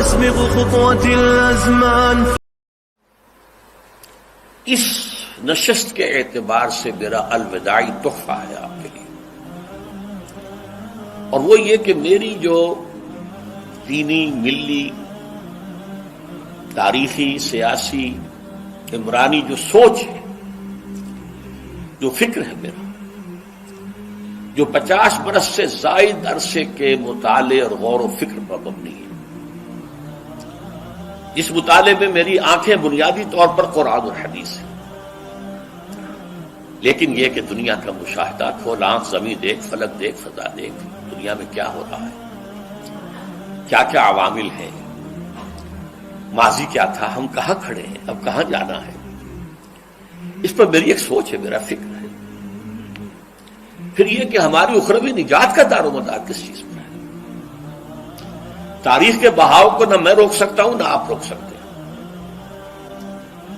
تسبق خطوة الأزمان. اس نشست کے اعتبار سے میرا الوداعی تحفہ ہے آپ کے لیے، اور وہ یہ کہ میری جو دینی، ملی، تاریخی، سیاسی، عمرانی جو سوچ ہے، جو فکر ہے میرا، جو 50 برس سے زائد عرصے کے مطالعے اور غور و فکر پر مبنی ہے، اس مطالعے میں میری آنکھیں بنیادی طور پر قرآن اور حدیث ہیں، لیکن یہ کہ دنیا کا مشاہدہ، کھول آنکھ، زمین دیکھ، فلک دیکھ، فضا دیکھ، دنیا میں کیا ہو رہا ہے، کیا کیا عوامل ہیں، ماضی کیا تھا، ہم کہاں کھڑے ہیں، اب کہاں جانا ہے، اس پر میری ایک سوچ ہے، میرا فکر ہے۔ پھر یہ کہ ہماری اخروی نجات کا دار و مدار کس چیز پر ہے۔ تاریخ کے بہاؤ کو نہ میں روک سکتا ہوں، نہ آپ روک سکتے ہیں،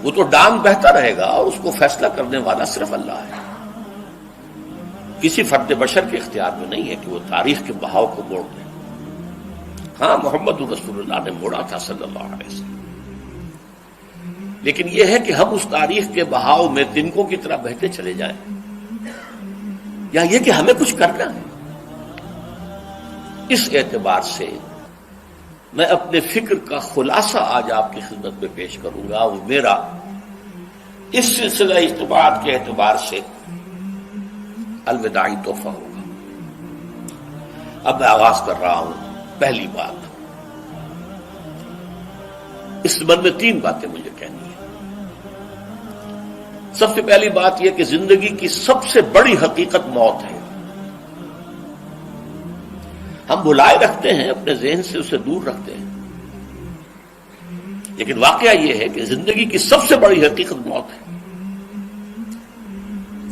وہ تو ڈانگ بہتا رہے گا، اور اس کو فیصلہ کرنے والا صرف اللہ ہے۔ کسی فرد بشر کے اختیار میں نہیں ہے کہ وہ تاریخ کے بہاؤ کو موڑ دے۔ ہاں، محمد رسول اللہ نے موڑا تھا صلی اللہ علیہ وسلم، لیکن یہ ہے کہ ہم اس تاریخ کے بہاؤ میں تنکوں کی طرح بہتے چلے جائیں، یا یہ کہ ہمیں کچھ کرنا ہے۔ اس اعتبار سے میں اپنے فکر کا خلاصہ آج آپ کی خدمت میں پیش کروں گا، وہ میرا اس سلسلہ اجتماعات کے اعتبار سے الوداعی تحفہ ہوگا۔ اب میں آغاز کر رہا ہوں۔ پہلی بات، اس سبب میں 3 باتیں مجھے کہنی ہیں۔ سب سے پہلی بات یہ کہ زندگی کی سب سے بڑی حقیقت موت ہے۔ ہم بھلائے رکھتے ہیں، اپنے ذہن سے اسے دور رکھتے ہیں، لیکن واقعہ یہ ہے کہ زندگی کی سب سے بڑی حقیقت موت ہے۔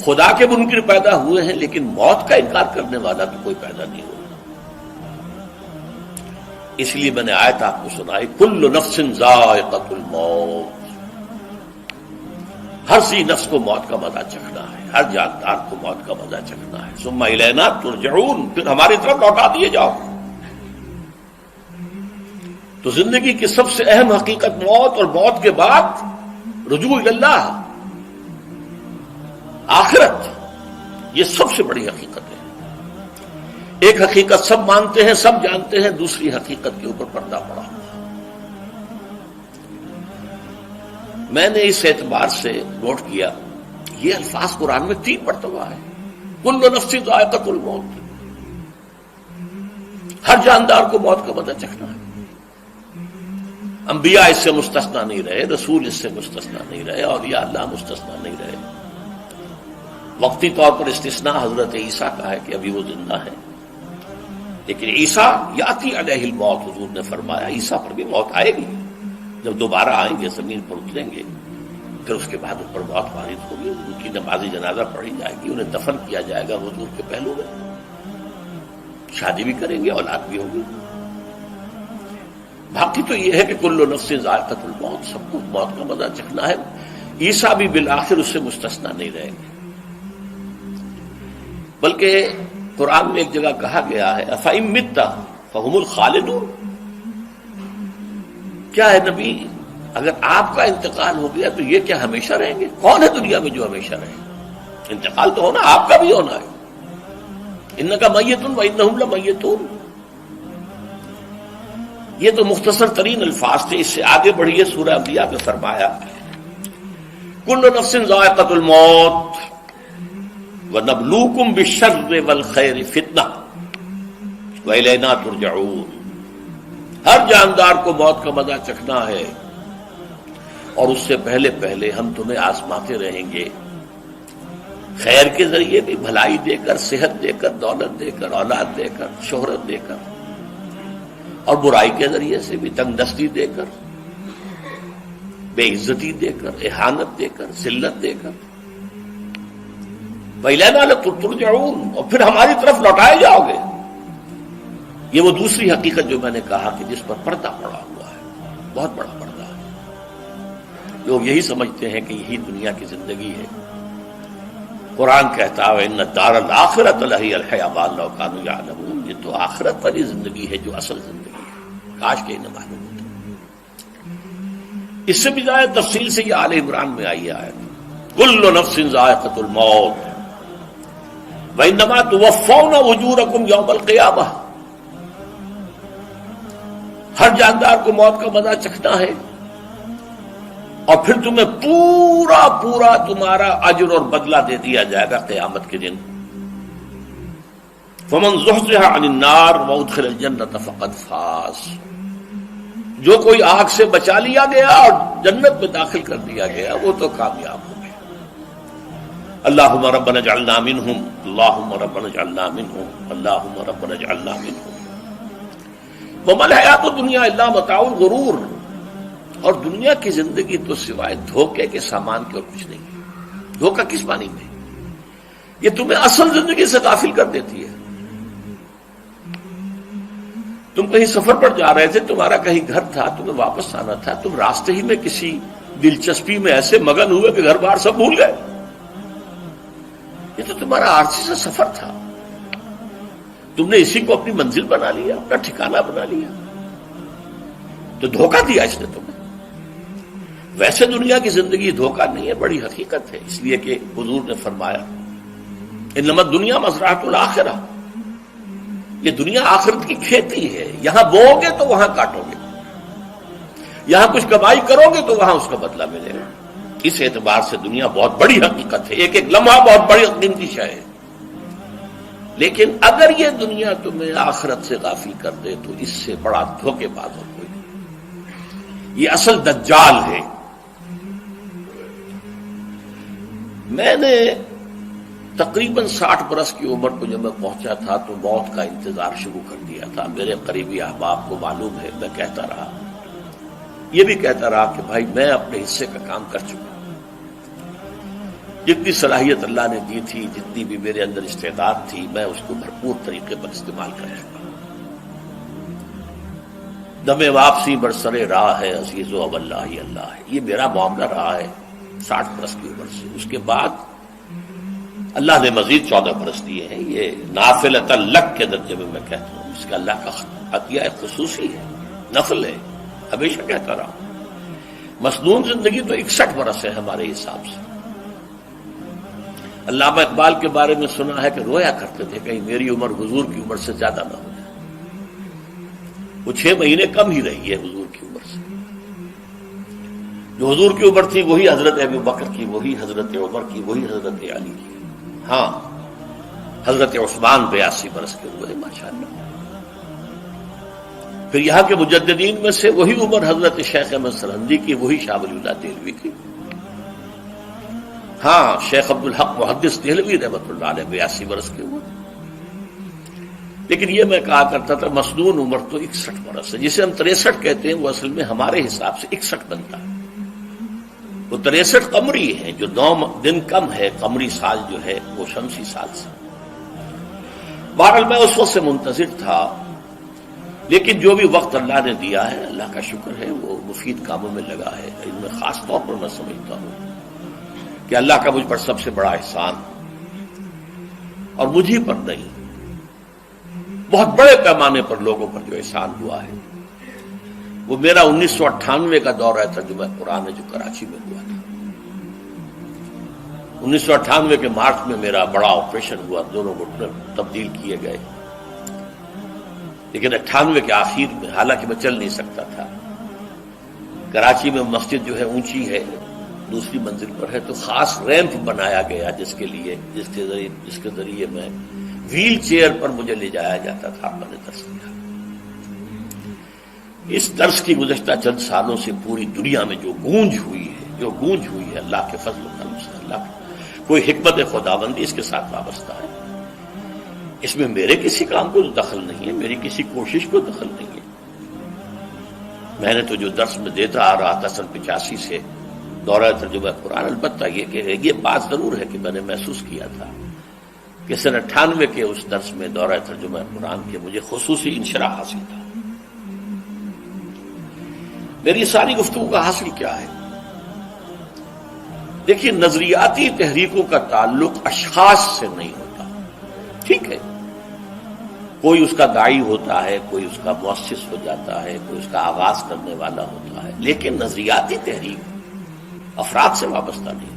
خدا کے منکر پیدا ہوئے ہیں، لیکن موت کا انکار کرنے والا بھی کوئی پیدا نہیں ہوا۔ اس لیے میں نے آیت آپ کو سنائی، کل نفس ذائقۃ الموت، ہر سی نفس کو موت کا مزہ چکھنا ہے، ہر جاندار کو موت کا مزہ چکھنا ہے۔ ثم الینا ترجعون، پھر ہماری طرف لوٹا دیے جاؤ۔ تو زندگی کی سب سے اہم حقیقت موت، اور موت کے بعد رجوع اللہ، آخرت، یہ سب سے بڑی حقیقت ہے۔ ایک حقیقت سب مانتے ہیں، سب جانتے ہیں، دوسری حقیقت کے اوپر پردہ پڑا۔ میں نے اس اعتبار سے نوٹ کیا، یہ الفاظ قرآن میں 3 مرتبہ ہے، کل نفس ذائقۃ الموت، ہر جاندار کو موت کا مزہ چکھنا ہے۔ انبیاء اس سے مستثنا نہیں رہے، رسول اس سے مستثنا نہیں رہے، اولیاء اللہ مستثنا نہیں رہے۔ وقتی طور پر استثناء حضرت عیسیٰ کا ہے کہ ابھی وہ زندہ ہے، لیکن عیسیٰ یاتی علیہ الموت، حضور نے فرمایا عیسیٰ پر بھی موت آئے گی، جب دوبارہ آئیں گے، زمین پر اتریں گے، پھر اس کے بعد ان پر موت وارد ہوگی، ان کی نماز جنازہ پڑھی جائے گی، انہیں دفن کیا جائے گا حضور کے پہلو میں، شادی بھی کریں گے، اولاد بھی ہوگی۔ باقی تو یہ ہے کہ کل نفس ذائقۃ الموت، سب کو موت کا مزہ چکھنا ہے۔ عیسیٰ بھی بالآخر اس سے مستثنا نہیں رہیں گے، بلکہ قرآن میں ایک جگہ کہا گیا ہے أَفَإِن مِتَّ فَهُمُ الْخَالِدُونَ، کیا ہے نبی، اگر آپ کا انتقال ہو گیا تو یہ کیا ہمیشہ رہیں گے؟ کون ہے دنیا میں جو ہمیشہ رہے؟ انتقال تو ہونا، آپ کا بھی ہونا ہے۔ إِنَّكَ مَيِّتٌ وَإِنَّهُمْ لَمَيِّتُونَ، یہ تو مختصر ترین الفاظ تھے۔ اس سے آگے بڑھیے، سورہ انبیاء میں فرمایا کل نفس ذائقۃ الموت وَنَبْلُوكُمْ بِالشَّرِّ وَالْخَيْرِ فِتْنَةً وَإِلَيْنَا تُرْجَعُونَ، ہر جاندار کو موت کا مزہ چکھنا ہے، اور اس سے پہلے پہلے ہم تمہیں آزماتے رہیں گے، خیر کے ذریعے بھی، بھلائی دے کر، صحت دے کر، دولت دے کر، اولاد دے کر، شہرت دے کر، اور برائی کے ذریعے سے بھی، تنگ دستی دے کر، بے عزتی دے کر، اہانت دے کر، ذلت دے کر، وَإِلَيْنَا تُرْجَعُونَ، اور پھر ہماری طرف لوٹائے جاؤ گے۔ یہ وہ دوسری حقیقت جو میں نے کہا کہ جس پر پردہ پڑا ہوا ہے، بہت بڑا پردہ ہے۔ لوگ یہی سمجھتے ہیں کہ یہی دنیا کی زندگی ہے۔ قرآن کہتا ہے إِنَّ الدَّارَ الْآخِرَةَ لَهِيَ الْحَيَوَانُ لَوْ كَانُوا يَعْلَمُونَ، یہ تو آخرت والی زندگی ہے جو اصل زندگی ہے، کاش کہ انہیں معلوم ہوتا۔ اس سے بھی زیادہ تفصیل سے یہ آل عمران میں آئی ہے آیت، کل نفس ذائقۃ الموت وانما توفون اجورکم یوم القیامہ، ہر جاندار کو موت کا مزہ چکھنا ہے اور پھر تمہیں پورا پورا تمہارا اجر اور بدلہ دے دیا جائے گا قیامت کے دن۔ فمن زحزح عن النار وادخل الجنۃ فقد فاز، جو کوئی آگ سے بچا لیا گیا اور جنت میں داخل کر دیا گیا وہ تو کامیاب ہو گیا۔ اللہم ربنا اجعلنا منہم، اللہم ربنا اجعلنا منہم، اللہم ربنا اجعلنا منہم۔ وما الحیات الدنیا الا متاع الغرور، اور دنیا کی زندگی تو سوائے دھوکے کے سامان کے اور کچھ نہیں ہے۔ دھوکہ کس معنی میں؟ یہ تمہیں اصل زندگی سے غافل کر دیتی ہے۔ تم کہیں سفر پر جا رہے تھے، تمہارا کہیں گھر تھا، تمہیں واپس آنا تھا، تم راستے ہی میں کسی دلچسپی میں ایسے مگن ہوئے کہ گھر بار سب بھول گئے۔ یہ تو تمہارا عارضی سا سفر تھا، تم نے اسی کو اپنی منزل بنا لیا، اپنا ٹھکانہ بنا لیا، تو دھوکہ دیا اس نے تمہیں۔ ویسے دنیا کی زندگی دھوکہ نہیں ہے، بڑی حقیقت ہے، اس لیے کہ حضور نے فرمایا انما الدنیا مزرعۃ الآخرہ، یہ دنیا آخرت کی کھیتی ہے، یہاں بوؤ گے تو وہاں کاٹو گے، یہاں کچھ کمائی کرو گے تو وہاں اس کا بدلہ ملے گا۔ اس اعتبار سے دنیا بہت بڑی حقیقت ہے، ایک ایک لمحہ بہت بڑی قیمتی شے ہے، لیکن اگر یہ دنیا تمہیں آخرت سے غافل کر دے تو اس سے بڑا دھوکے باز اور کوئی نہیں۔ یہ اصل دجال ہے۔ میں نے تقریباً 60 برس کی عمر کو جب میں پہنچا تھا تو موت کا انتظار شروع کر دیا تھا۔ میرے قریبی احباب کو معلوم ہے، میں کہتا رہا، یہ بھی کہتا رہا کہ بھائی میں اپنے حصے کا کام کر چکا، جتنی صلاحیت اللہ نے دی تھی، جتنی بھی میرے اندر استعداد تھی، میں اس کو بھرپور طریقے پر استعمال کر چکا۔ دم واپسی برسرے راہ ہے عزیز و اللہ ہی اللہ ہے، یہ میرا معاملہ رہا ہے 60 برس کی عمر سے۔ اس کے بعد اللہ نے مزید 14 برس دیے ہیں، یہ نافلۃ لک کے درجے میں کہتا ہوں، اس کا اللہ کا عطیہ خصوصی ہے، نفل ہے، ہمیشہ کہتا رہا ہوں۔ مسنون زندگی تو 61 برس ہے ہمارے حساب سے۔ علامہ اقبال کے بارے میں سنا ہے کہ رویا کرتے تھے کہیں میری عمر حضور کی عمر سے زیادہ نہ ہو جائے۔ وہ 6 مہینے کم ہی رہی ہے حضور کی عمر سے۔ جو حضور کی عمر تھی وہی حضرت ابو بکر کی، وہی حضرت عمر کی، وہی حضرت علی کی۔ ہاں، حضرت عثمان 82 برس کے ہوئے ماشاءاللہ۔ پھر یہاں کے مجددین میں سے وہی عمر حضرت شیخ احمد سرہندی کی، وہی شاہ ولی اللہ دہلوی کی۔ ہاں، شیخ عبدالحق محدث دہلوی رحمۃ اللہ علیہ 82 برس کے ہوئے۔ لیکن یہ میں کہا کرتا تھا مسنون عمر تو 61 برس ہے، جسے ہم 63 کہتے ہیں، وہ اصل میں ہمارے حساب سے 61 بنتا ہے۔ وہ 63 قمری ہے، جو 9 دن کم ہے، قمری سال جو ہے وہ شمسی سال سے۔ بہرحال میں اس وقت سے منتظر تھا، لیکن جو بھی وقت اللہ نے دیا ہے اللہ کا شکر ہے، وہ مفید کاموں میں لگا ہے۔ ان میں خاص طور پر میں سمجھتا ہوں کہ اللہ کا مجھ پر سب سے بڑا احسان، اور مجھے پر نہیں، بہت بڑے پیمانے پر لوگوں پر جو احسان ہوا ہے، وہ میرا 1998 کا دورہ ترجمہ قرآن ہے جو کراچی میں ہوا تھا۔ 1998 کے مارچ میں میرا بڑا آپریشن ہوا، دونوں گھٹنے تبدیل کیے گئے، لیکن 98 کے آخر میں، حالانکہ میں چل نہیں سکتا تھا، کراچی میں مسجد جو ہے اونچی ہے، دوسری منزل پر ہے، تو خاص ریمپ بنایا گیا جس کے ذریعے میں ویل چیئر پر مجھے لے جایا جاتا تھا۔ میں نے درس دیا۔ اس درس کی گزشتہ چند سالوں سے پوری دنیا میں جو گونج ہوئی ہے اللہ کے فضل و کرم سے، اللہ کوئی حکمت خداوندی اس کے ساتھ وابستہ ہے۔ اس میں میرے کسی کام کو دخل نہیں ہے، میری کسی کوشش کو دخل نہیں ہے۔ میں نے تو جو درس میں دیتا آ رہا تھا سن 85 سے دورہ ترجمہ قرآن، البتہ یہ بات ضرور ہے کہ میں نے محسوس کیا تھا کہ سن 98 کے اس درس میں دورہ ترجمہ قرآن کے مجھے خصوصی انشراح حاصل تھا۔ میری ساری گفتگو کا حاصل کیا ہے؟ دیکھیے، نظریاتی تحریکوں کا تعلق اشخاص سے نہیں ہوتا، ٹھیک ہے، کوئی اس کا داعی ہوتا ہے، کوئی اس کا مؤسس ہو جاتا ہے، کوئی اس کا آغاز کرنے والا ہوتا ہے، لیکن نظریاتی تحریک افراد سے وابستہ نہیں۔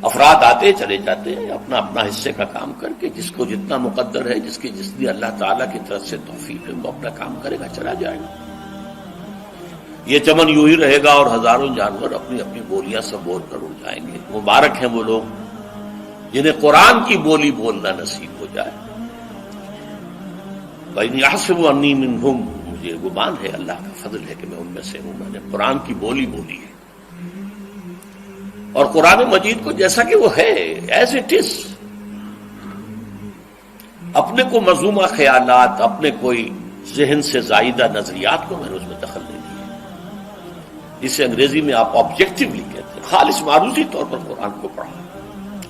افراد آتے چلے جاتے ہیں اپنا اپنا حصے کا کام کر کے، جس کو جتنا مقدر ہے، جتنی اللہ تعالیٰ کی طرف سے توفیق ہے، وہ اپنا کام کرے گا، چلا جائے گا۔ یہ چمن یوں ہی رہے گا اور ہزاروں جانور اپنی اپنی بولیاں سے بول کر اڑ جائیں گے۔ مبارک ہیں وہ لوگ جنہیں قرآن کی بولی بولنا نصیب ہو جائے۔ وَإِنْ يَحْسَبُ أَنِّي مِنْهُمْ، مجھے گمان ہے، اللہ کا فضل ہے کہ میں ان میں سے ہوں، میں نے قرآن کی بولی بولی ہے، اور قرآن مجید کو جیسا کہ وہ ہے ایز اٹ از، اپنے کو مذمومہ خیالات، اپنے کوئی ذہن سے زائدہ نظریات کو میں نے اس میں دخل نہیں دیا، جسے انگریزی میں آپ آبجیکٹیولی کہتے ہیں، خالص معروضی طور پر قرآن کو پڑھا،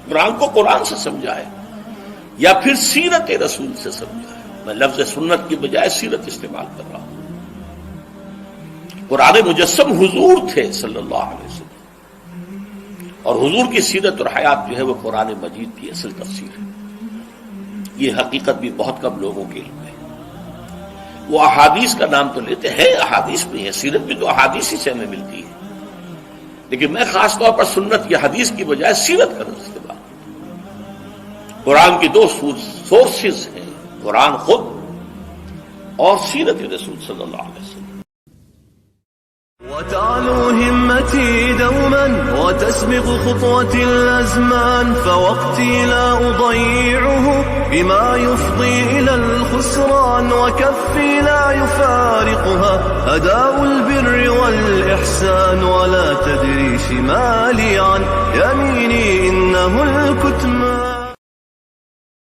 قرآن کو قرآن سے سمجھائے یا پھر سیرت رسول سے سمجھائے۔ میں لفظ سنت کی بجائے سیرت استعمال کر رہا ہوں۔ قرآن مجسم حضور تھے صلی اللہ علیہ وسلم، اور حضور کی سیرت اور حیات جو ہے وہ قرآن مجید کی اصل تفسیر ہے۔ یہ حقیقت بھی بہت کم لوگوں کے علم ہے۔ وہ احادیث کا نام تو لیتے ہیں، احادیث بھی ہے، سیرت بھی تو احادیث ہی سے ہمیں ملتی ہے، لیکن میں خاص طور پر سنت یا حدیث کی بجائے سیرت کا استعمال۔ قرآن کی دو سورسز ہیں، قرآن خود اور سیرت رسول صلی اللہ علیہ وسلم۔ وتعلو همتي دوما وتسبق خطوتي الأزمان، فوقتي لا أضيعه بما يفضي إلى الخسران، وكفي لا يفارقها أداء البر والإحسان، ولا تدري شمالي عن يميني إنه الكتمان.